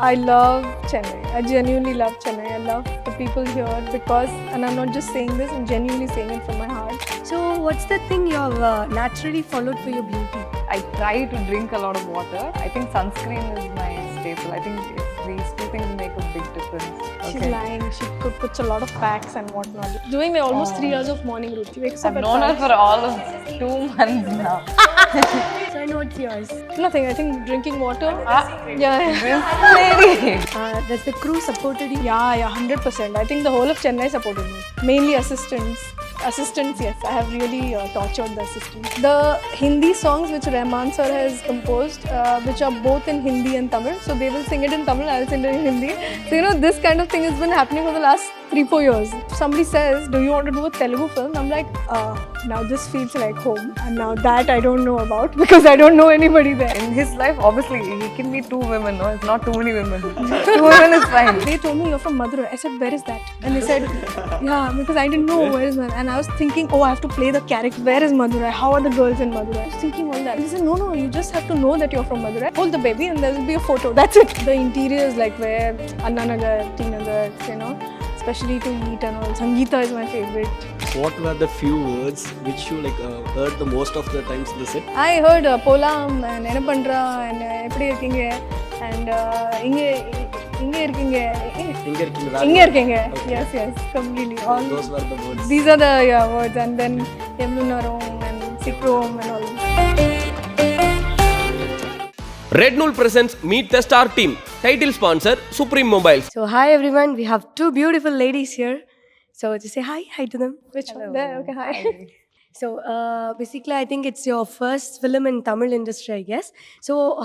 I love Chennai. I genuinely love Chennai. I love the people here because, and I'm not just saying this, I'm genuinely saying it from my heart. So, what's the thing you've naturally followed for your beauty? I try to drink a lot of water. I think sunscreen is my staple. I think these two things make a big difference. She's lying. She puts a lot of packs and whatnot. Doing my almost 3 hours of morning routine. She wakes up I've at known her 5. for all of 2 months now. So, I know what's yours. Nothing. I think drinking water. Yeah. This lady. Does the crew supported you? Yeah, 100%. I think the whole of Chennai supported me. Mainly assistants. Assistants, yes. I have really tortured the assistants. The Hindi songs which Rahman sir has composed, which are both in Hindi and Tamil. So they will sing it in Tamil, I will sing it in Hindi. So this kind of thing has been happening for the last 3-4 years. Somebody says, do you want to do a Telugu film? I'm like, now this feels like home. And now that I don't know about because I don't know anybody there. In his life, obviously, he can be 2 women. No, it's not too many women. 2 women is fine. They told me you're from Madurai. I said, where is that? And they said, yeah, because I didn't know where is Madurai. And I was thinking, I have to play the character. Where is Madurai? How are the girls in Madurai? I was thinking all that. They said, no, you just have to know that you're from Madurai. Hold the baby and there will be a photo. That's it. The interiors like where Anna Nagar, T Nagar, especially to eat and all. Sangeeta is my favorite. What were the few words which you heard the most of the times in the set? I heard Polam and Enapandra and Eppadi Irkeenga and Inge Irkeenga. Inge Irkeenga. Yes, completely. All Those were the words. these are the words, and then Yamlunarom and Sikrom and all. Red Null presents Meet the Star Team. Title sponsor Supreme Mobiles. So, hi everyone. We have 2 beautiful ladies here. So, just say hi to them. Which one? There, okay, hi. So, basically, I think it's your first film in Tamil industry, I guess. So,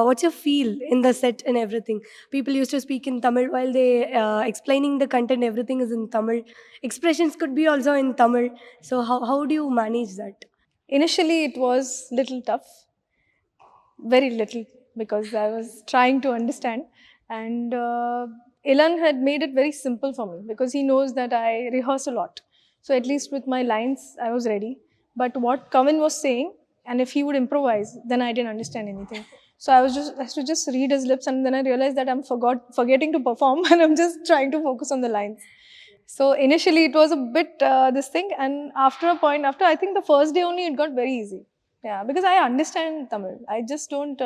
what's your feel in the set and everything? People used to speak in Tamil while they explaining the content. Everything is in Tamil. Expressions could be also in Tamil. So, how do you manage that? Initially, it was little tough, very little, because I was trying to understand. And Ilan had made it very simple for me because he knows that I rehearse a lot. So at least with my lines, I was ready. But what Kavin was saying, and if he would improvise, then I didn't understand anything. So I had to just read his lips, and then I realized that I'm forgetting to perform, and I'm just trying to focus on the lines. So initially it was a bit this thing, and after I think the first day only, it got very easy. Yeah, because I understand Tamil. I just don't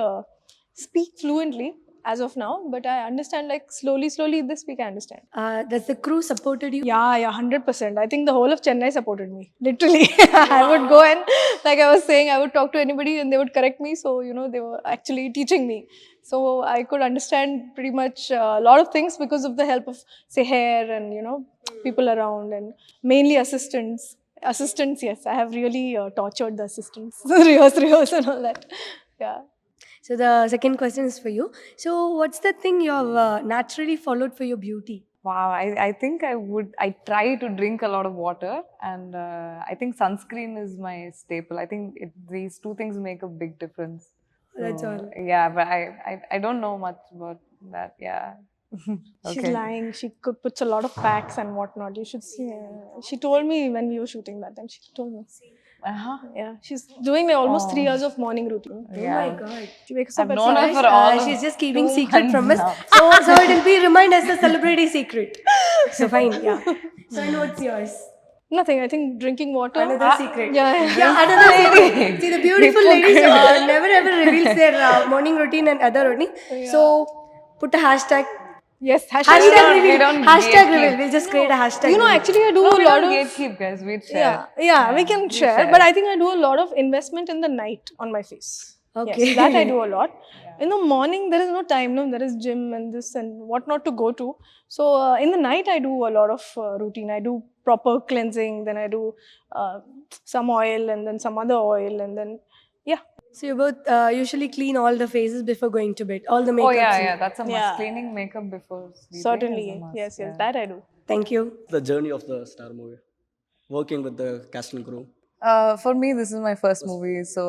speak fluently as of now, but I understand slowly this week I understand. Does the crew supported you? Yeah, 100%. I think the whole of Chennai supported me. Literally. I would go and, like I was saying, I would talk to anybody and they would correct me. So, they were actually teaching me. So, I could understand pretty much a lot of things because of the help of, say, hair and, people around, and mainly assistants. Assistants, yes. I have really tortured the assistants. rehearse and all that. Yeah. So, the second question is for you. So, what's the thing you've naturally followed for your beauty? Wow, I think I try to drink a lot of water, and I think sunscreen is my staple. I think these 2 things make a big difference. That's all. Yeah, but I don't know much about that. Yeah. She's lying. She puts a lot of packs and whatnot. You should see. She told me when we were shooting that time. She told me. Yeah, she's doing my almost 3 hours of morning routine. Yeah. Oh my God. She wakes up I've at known her 5. for all of She's just keeping 2 secret from us. months now. So it will be remained as a celebrity secret. So fine, yeah. So I know what's yours. Nothing. I think drinking water. Another secret. Yeah. Another secret. See, the beautiful ladies never ever reveals their morning routine and other routine. So put a hashtag. Yes. Hashtag reveal. we don't Hashtag gatekeep. reveal. We'll just create a hashtag. Actually, I do No, a we lot don't of. gatekeep, guys. We'd share. Yeah, we can share. But I think I do a lot of investment in the night on my face. Okay. Yes, that I do a lot. In the morning, there is no time. No, there is gym and this and whatnot to go to. So in the night, I do a lot of routine. I do proper cleansing. Then I do some oil and then some other oil and then So you both usually clean all the faces before going to bed. All the makeup. Oh yeah, that's a must. Yeah. Cleaning makeup before sleeping. certainly. Is a must. Yes, yeah. that I do. Thank you. The journey of the Star movie. Working with the cast and crew. For me, this is my first movie, so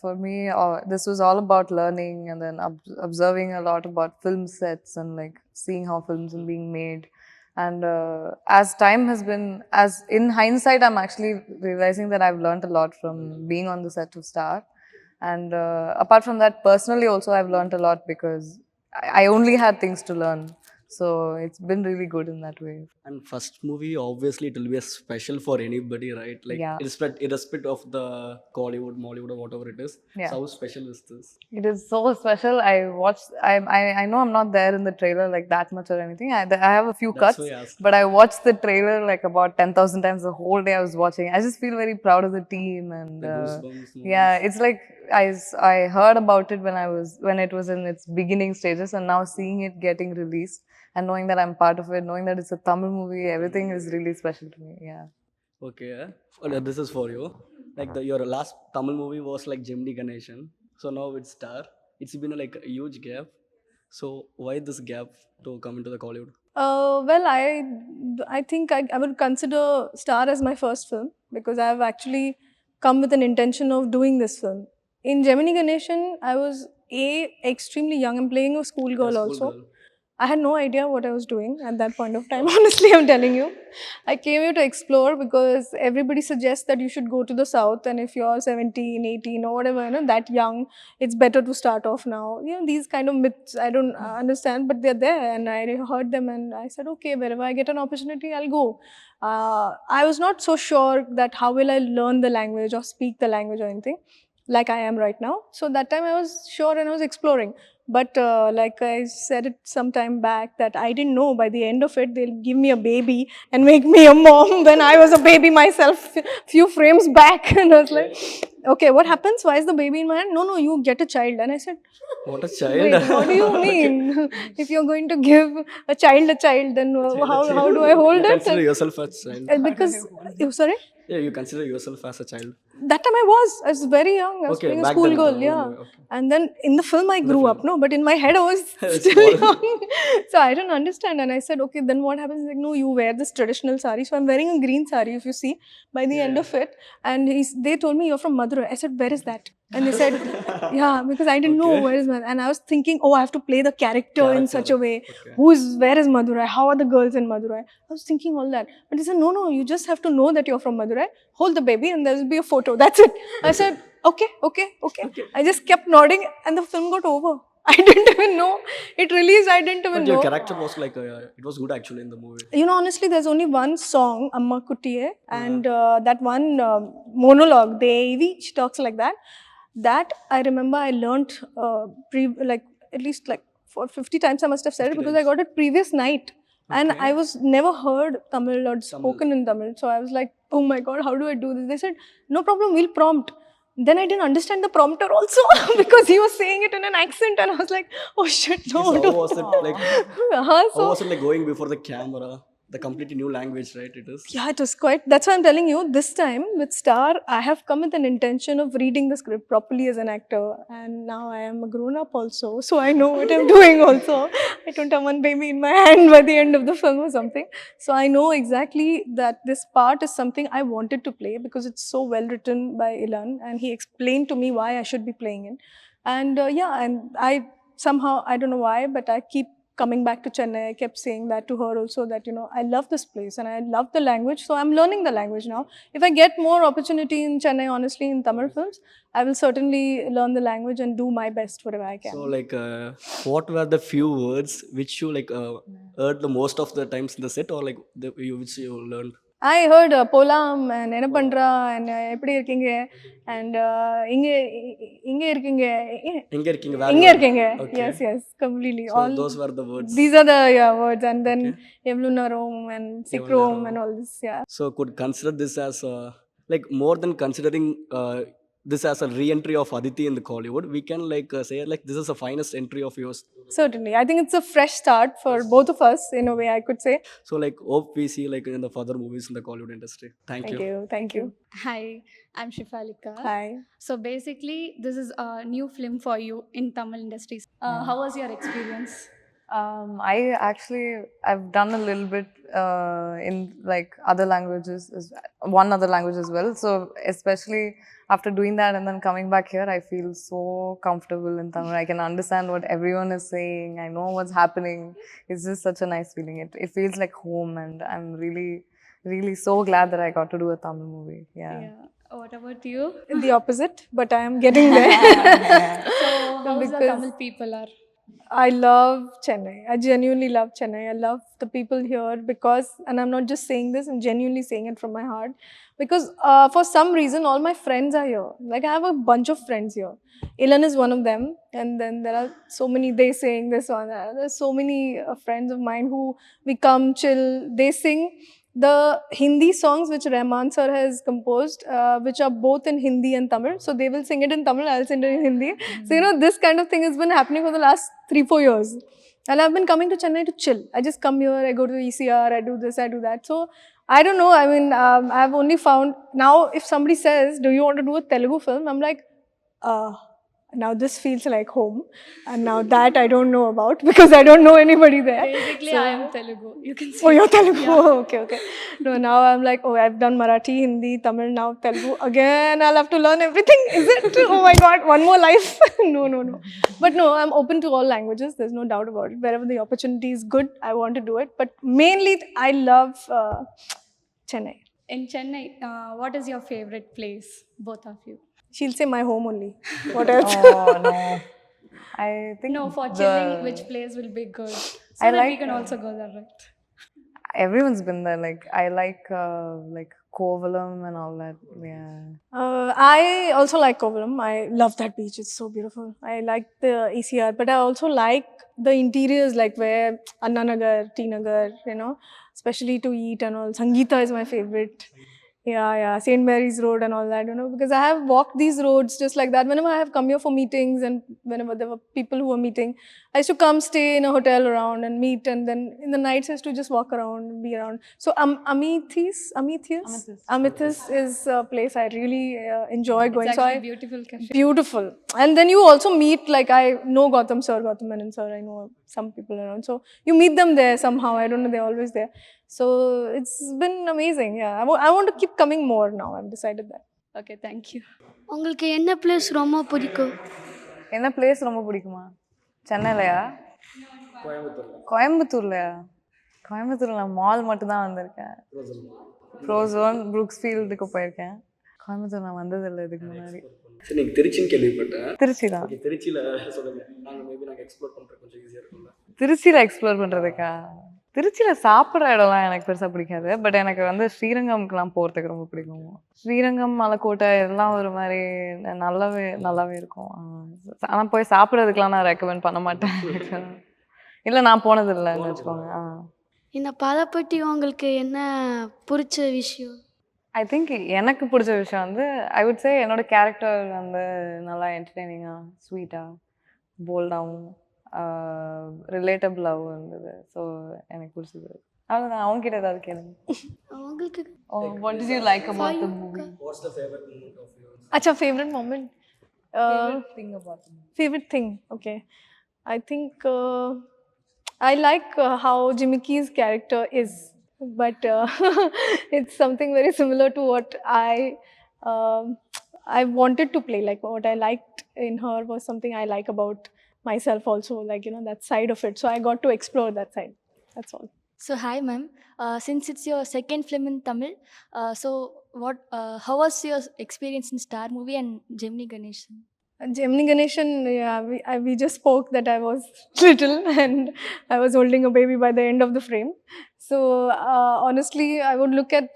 for me, this was all about learning and then observing a lot about film sets and seeing how films are being made. And as time has been, as in hindsight, I'm actually realizing that I've learned a lot from being on the set of Star. And apart from that, personally also, I've learned a lot because I only had things to learn. So it's been really good in that way. And first movie, obviously, it will be a special for anybody, right? Like, Yeah. irrespective of the Collywood, Mollywood, or whatever it is. Yeah. So how special is this? It is so special. I know I'm not there in the trailer like that much or anything. I have a few That's cuts, why I asked. but I watched the trailer like about 10,000 times the whole day I was watching. I just feel very proud of the team and The goosebumps yeah, moments. it's like I heard about it when it was in its beginning stages, and now seeing it getting released and knowing that I'm part of it, knowing that it's a Tamil movie, everything is really special to me. Yeah. Okay, this is for you. Like your last Tamil movie was like Gemini Ganeshan. So now it's Star. It's been like a huge gap. So why this gap to come into the Collywood? Well, I think I would consider Star as my first film because I have actually come with an intention of doing this film. In Gemini Ganeshan, I was extremely young. I'm playing a schoolgirl Yeah, also. schoolgirl. I had no idea what I was doing at that point of time. Honestly, I'm telling you. I came here to explore because everybody suggests that you should go to the south, and if you're 17, 18 or whatever, that young, it's better to start off now. These kind of myths I don't understand, but they're there, and I heard them, and I said, okay, wherever I get an opportunity, I'll go. I was not so sure that how will I learn the language or speak the language or anything like I am right now. So that time I was sure and I was exploring. But like I said it some time back that I didn't know by the end of it, they'll give me a baby and make me a mom when I was a baby myself few frames back. And I was like, okay, what happens? Why is the baby in my hand? No, you get a child. And I said, What a wait, child. what do you mean? If you're going to give a child, then how do I hold You it? consider yourself as a child. Because, sorry? Yeah, you consider yourself as a child. That time I was very young. I was Okay, playing a back then, schoolgirl, oh, yeah. okay. And then in the film I grew up, film. no, but in my head I was It's still small. young. So I didn't understand. And I said, okay, then what happens? Like, no, you wear this traditional sari. So I'm wearing a green sari, if you see, by the end of it. And they told me, you're from Madurai. I said, where is that? And they said, yeah, because I didn't know Okay. where is Madurai. And I was thinking, oh, I have to play the character in such a way. Okay. Where is Madurai? How are the girls in Madurai? I was thinking all that. But they said, no, you just have to know that you're from Madurai. Hold the baby and there will be a photo. That's it. I said, okay. I just kept nodding and the film got over. I didn't even know. It released, I didn't even But your know. character was like, it was good actually in the movie. Honestly, there's only one song, Amma Kuttiye, and that one monologue, Devi, she talks like that. That I remember I learnt at least like for 50 times I must have said it 50 because I got it previous night. And Okay. I was never heard Tamil or spoken in Tamil. So I was like, oh my God, how do I do this? They said, no problem, we'll prompt. Then I didn't understand the prompter also because he was saying it in an accent and I was like, oh shit, no. So how was it like? How How was it like going before the camera? The completely new language, right? It is. Yeah, it was quite, that's why I'm telling you, this time with Star, I have come with an intention of reading the script properly as an actor. And now I am a grown up also. So I know what I'm doing also. I don't have one baby in my hand by the end of the film or something. So I know exactly that this part is something I wanted to play because it's so well written by Ilan. And he explained to me why I should be playing it. And and I somehow, I don't know why, but I keep coming back to Chennai. I kept saying that to her also that, I love this place and I love the language. So I'm learning the language now. If I get more opportunity in Chennai, honestly, in Tamil films, I will certainly learn the language and do my best whatever I can. So like, what were the few words which you like heard the most of the times in the set, or like which you learned? I heard Polam and Enna Pandra and Eppadi Irkinge and Inge Irkinge. Inge irkinga, Inge where Irkinge. Okay. Yes, completely. So those were the words. These are the words. And then Evluna Rome and Sick Evluna Rome Rome. and all this, yeah. So could consider this as like more than considering this as a re-entry of Aditi in the Collywood, we can like say like this is the finest entry of yours. Certainly. I think it's a fresh start for both of us, in a way, I could say. So like hope we see like in the further movies in the Collywood industry. Thank you. Thank you. Hi, I'm Shifalika. Hi. So basically, this is a new film for you in Tamil industries. How was your experience? I've done a little bit in like other languages, one other language as well. So especially after doing that and then coming back here, I feel so comfortable in Tamil. I can understand what everyone is saying. I know what's happening. It's just such a nice feeling. It feels like home, and I'm really so glad that I got to do a Tamil movie. Yeah. What about you? The opposite, but I am getting there. So how the Because- Tamil people are? I love Chennai. I genuinely love Chennai. I love the people here because, and I'm not just saying this, I'm genuinely saying it from my heart. Because for some reason, all my friends are here. Like, I have a bunch of friends here. Ilan is one of them. And then there are so many, they saying this one. There's so many friends of mine who we come, chill, they sing the Hindi songs which Rahman sir has composed, which are both in Hindi and Tamil. So they will sing it in Tamil, I'll sing it in Hindi. So, you know, this kind of thing has been happening for the last 3-4 years. And I've been coming to Chennai to chill. I just come here, I go to ECR, I do this, I do that. So, I don't know. I mean, I've only found, now if somebody says, do you want to do a Telugu film? I'm like, now this feels like home. And now that I don't know about because I don't know anybody there. Basically, So- I am Telugu. You can say. Oh, you're Telugu. Oh, okay, okay. No, now I'm like, oh, I've done Marathi, Hindi, Tamil, now Telugu. Again, I'll have to learn everything. Is it? Oh my God, one more life. No. But no, I'm open to all languages. There's no doubt about it. Wherever the opportunity is good, I want to do it. But mainly, I love Chennai. In Chennai, what is your favorite place? Both of you. She'll say my home only. What else? Oh no. I think No, for the- chilling, which place will be good? So I that we like, can also go there, right? everyone's been there. Like I like Kovalam and all that. Yeah. I also like Kovalam. I love that beach. It's so beautiful. I like the ECR, but I also like the interiors, like where Annanagar, T Nagar, you know, especially to eat and all. Sangeeta is my favorite. Yeah, St. Mary's Road and all that, you know, because I have walked these roads just like that. Whenever I have come here for meetings and whenever there were people who were meeting, I used to come stay in a hotel around and meet, and then in the nights I used to just walk around and be around. So Amethyst is a place I really enjoy going. It's So actually I beautiful cafe. beautiful, and then you also meet, like, I know Gautam Menon sir, I know some people around, so you meet them there somehow. I don't know, they're always there. So it's been amazing. Yeah, I want to keep coming more now. I've decided that. Okay, thank you. உங்களுக்கு என்ன place ரொம்ப பிடிக்கும்? என்ன place ரொம்ப பிடிக்குமா? சென்னையிலயா? கோயம்புத்தூர்லயா? கோயம்புத்தூர்ல நான் mall மட்டும் தான் வந்திருக்கேன். ப்ரோசோன், ப்ரூக்ஸ்ஃபீல்டுக்கு போயிருக்கேன். கோயம்புத்தூர் நான் வந்ததில்லை இதுக்கு முன்னாடி. சரி, நீங்கள் திருச்சின்னு கேள்விப்பட்டேன். திருச்சி தான். ஓகே, திருச்சியில் சொல்லுங்கள். நாங்கள் எக்ஸ்ப்ளோர் பண்ணுறது கொஞ்சம் ஈஸியாக இருக்கும்ல. திருச்சியில் எக்ஸ்ப்ளோர் பண்ணுறதுக்கா? திருச்சியில் சாப்பிட்ற இடம்லாம் எனக்கு பெருசாக பிடிக்காது. பட் எனக்கு வந்து ஸ்ரீரங்கம்க்குலாம் போகிறதுக்கு ரொம்ப பிடிக்கும். ஸ்ரீரங்கம், மலைக்கோட்டை இதெல்லாம் ஒரு மாதிரி நல்லாவே இருக்கும். ஆனால் போய் சாப்பிட்றதுக்கெலாம் நான் ரெக்கமெண்ட் பண்ண மாட்டேன். இல்லை, நான் போனதில்லைன்னு வச்சுக்கோங்க. இந்த படம் பற்றி உங்களுக்கு என்ன பிடிச்ச விஷயம்? ஐ திங்க் எனக்கு பிடிச்ச விஷயம் வந்து ஐ வுட் சே என்னோட கேரக்டர் வந்து நல்லா என்டர்டெய்னிங்காக, ஸ்வீட்டாக, போல்டாகவும், ரிலேட்டபிளாகவும் இருந்தது. ஸோ எனக்கு பிடிச்சது அவ்வளோதான். அவங்ககிட்ட ஏதாவது கேளுங்க. உங்களுக்கு what did you like about the movie? What's the favourite moment of you? Acha, favorite moment. Think about the movie. Favorite thing. Okay, I think I like how Jimmy Key's character is, but it's something very similar to what I wanted to play. Like, what I liked in her was something I like about myself also, like, you know, that side of it. So I got to explore that side. That's all. So hi ma'am, since it's your second film in Tamil, so how was your experience in Star movie and Gemini Ganeshan? And Gemini Ganeshan, yeah, we just spoke that I was little and I was holding a baby by the end of the frame. So honestly, I would look at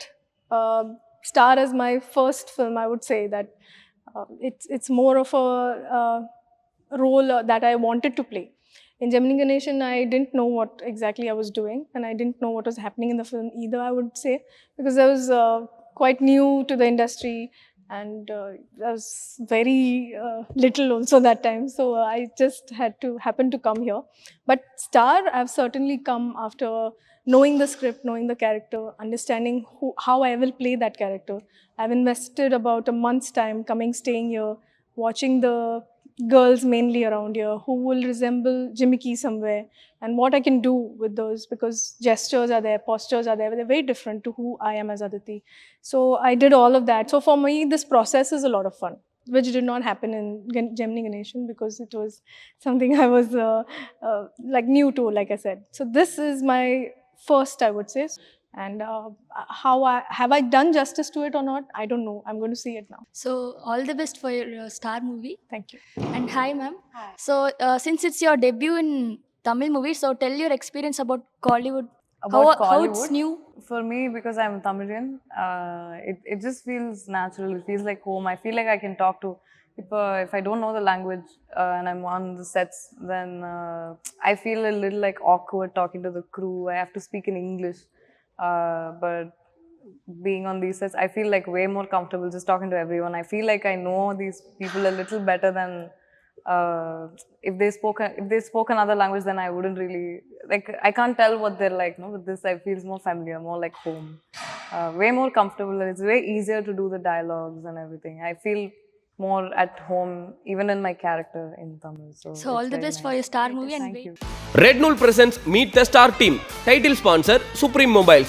Star as my first film. I would say that it's more of a role that I wanted to play. In Gemini Ganeshan, I didn't know what exactly I was doing, and I didn't know what was happening in the film either, I would say, because I was quite new to the industry, and I was very little also that time. So I just had to happen to come here. But Star, I've certainly come after knowing the script, knowing the character, understanding how I will play that character. I've invested about a month's time coming, staying here, watching the girls mainly around here who will resemble Jimmy Key somewhere, and what I can do with those, because gestures are there, postures are there, but they're very different to who I am as Aditi. So I did all of that. So for me, this process is a lot of fun, which did not happen in Gemini Ganeshan because it was something I was like new to, like I said. So this is my first, I would say. And have I done justice to it or not? I don't know. I'm going to see it now. So all the best for your star movie. Thank you. And hi, ma'am. So since it's your debut in Tamil movie, so tell your experience about Kollywood. About How it's Kollywood? new. For me, because I'm Tamilian, it just feels natural. It feels like home. I feel like I can talk to people. If I don't know the language and I'm on the sets, then I feel a little like awkward talking to the crew. I have to speak in English. But being on these sets, I feel like way more comfortable just talking to everyone. I feel like I know these people a little better than if they spoke another language, then I wouldn't really like. I can't tell what they're like. No, with this, I feel more familiar, more like home, way more comfortable. It's way easier to do the dialogues and everything. I feel more at home, even in my character in Tamil. So So all it's the very best for nice. your star movie and Thank wait. you. Red Nool presents Meet the Star Team. Title sponsor Supreme Mobiles.